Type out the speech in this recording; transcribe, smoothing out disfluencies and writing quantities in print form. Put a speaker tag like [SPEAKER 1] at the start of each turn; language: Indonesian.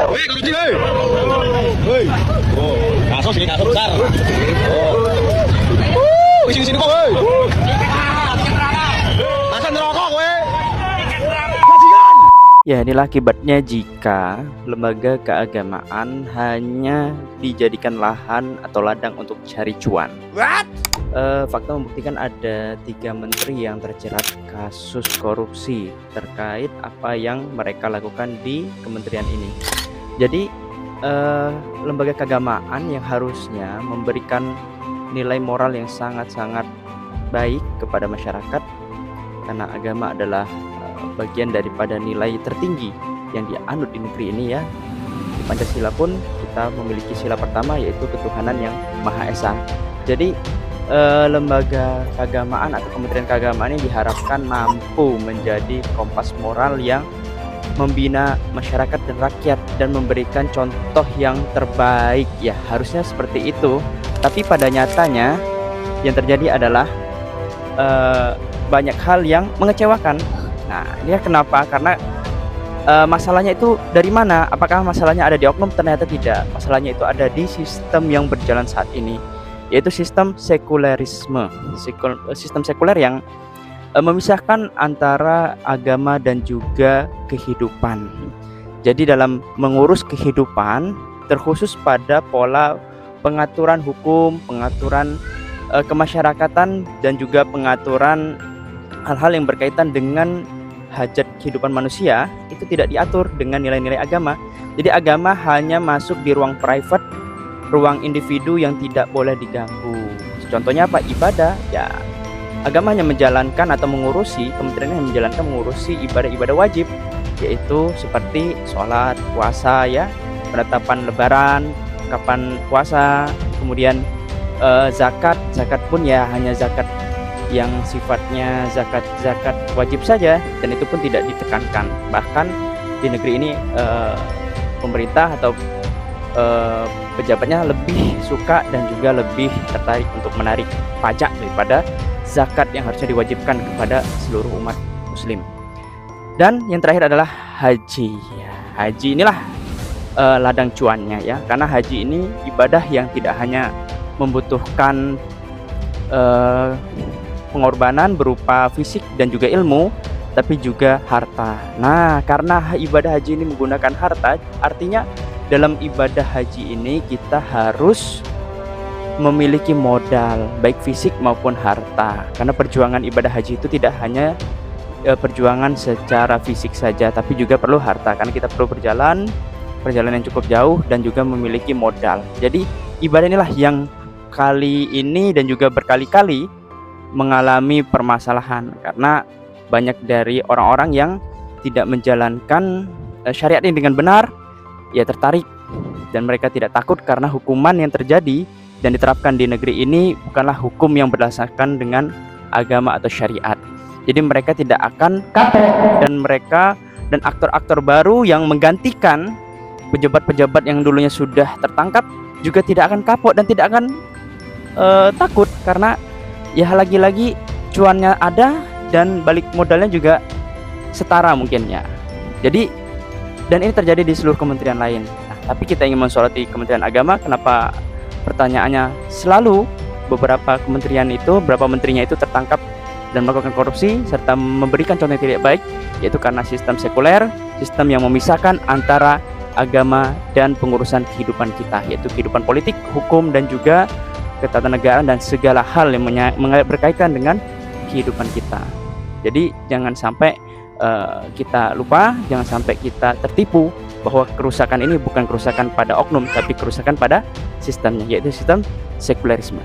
[SPEAKER 1] Woi, korupsi, woi. Woi. Oh, kasus ini kasus besar. Oh. Sini kok, woi. Makan rokok, woi. Bajingan.
[SPEAKER 2] Ya, inilah akibatnya jika lembaga keagamaan hanya dijadikan lahan atau ladang untuk cari cuan.
[SPEAKER 1] What?
[SPEAKER 2] Fakta membuktikan ada 3 menteri yang terjerat kasus korupsi terkait apa yang mereka lakukan di kementerian ini. Jadi lembaga keagamaan yang harusnya memberikan nilai moral yang sangat-sangat baik kepada masyarakat, karena agama adalah bagian daripada nilai tertinggi yang dianut di negeri ini ya. Di Pancasila pun kita memiliki sila pertama, yaitu ketuhanan yang Maha Esa. Jadi lembaga keagamaan atau kementerian keagamaan ini diharapkan mampu menjadi kompas moral yang membina masyarakat dan rakyat dan memberikan contoh yang terbaik. Ya, harusnya seperti itu. Tapi pada nyatanya yang terjadi adalah banyak hal yang mengecewakan. Nah, ini kenapa? Karena masalahnya itu dari mana? Apakah masalahnya ada di oknum? Ternyata tidak. Masalahnya itu ada di sistem yang berjalan saat ini, yaitu sistem sekulerisme. Sistem sekuler yang memisahkan antara agama dan juga kehidupan. Jadi dalam mengurus kehidupan terkhusus pada pola pengaturan hukum, pengaturan kemasyarakatan, dan juga pengaturan hal-hal yang berkaitan dengan hajat kehidupan manusia, itu tidak diatur dengan nilai-nilai agama. Jadi agama hanya masuk di ruang private, ruang individu yang tidak boleh diganggu. Contohnya apa? Ibadah. Ya, agama hanya menjalankan atau mengurusi, kementerian yang mengurusi ibadah-ibadah wajib, yaitu seperti sholat, puasa ya, penetapan lebaran, kapan puasa, kemudian zakat pun ya hanya zakat yang sifatnya zakat wajib saja, dan itu pun tidak ditekankan. Bahkan di negeri ini pemerintah atau pejabatnya lebih suka dan juga lebih tertarik untuk menarik pajak daripada zakat yang harusnya diwajibkan kepada seluruh umat muslim. Dan yang terakhir adalah haji. Haji inilah ladang cuannya ya, karena haji ini ibadah yang tidak hanya membutuhkan pengorbanan berupa fisik dan juga ilmu, tapi juga harta. Nah, karena ibadah haji ini menggunakan harta, artinya dalam ibadah haji ini kita harus memiliki modal baik fisik maupun harta, karena perjuangan ibadah haji itu tidak hanya perjuangan secara fisik saja, tapi juga perlu harta, karena kita perlu perjalanan yang cukup jauh dan juga memiliki modal. Jadi ibadah inilah yang kali ini dan juga berkali-kali mengalami permasalahan, karena banyak dari orang-orang yang tidak menjalankan syariat ini dengan benar, ya tertarik, dan mereka tidak takut karena hukuman yang terjadi dan diterapkan di negeri ini bukanlah hukum yang berdasarkan dengan agama atau syariat. Jadi mereka tidak akan kapok, dan aktor-aktor baru yang menggantikan pejabat-pejabat yang dulunya sudah tertangkap juga tidak akan kapok dan tidak akan takut, karena ya lagi-lagi cuannya ada dan balik modalnya juga setara mungkin ya. Jadi, dan ini terjadi di seluruh kementerian lain. Nah, tapi kita ingin mensoroti Kementerian Agama. Kenapa? Pertanyaannya selalu beberapa menterinya itu tertangkap dan melakukan korupsi serta memberikan contoh yang tidak baik, yaitu karena sistem sekuler, sistem yang memisahkan antara agama dan pengurusan kehidupan kita, yaitu kehidupan politik, hukum, dan juga ketatanegaraan dan segala hal yang berkaitan dengan kehidupan kita. Jadi jangan sampai kita lupa, jangan sampai kita tertipu bahwa kerusakan ini bukan kerusakan pada oknum, tapi kerusakan pada sistemnya, yaitu sistem sekulerisme.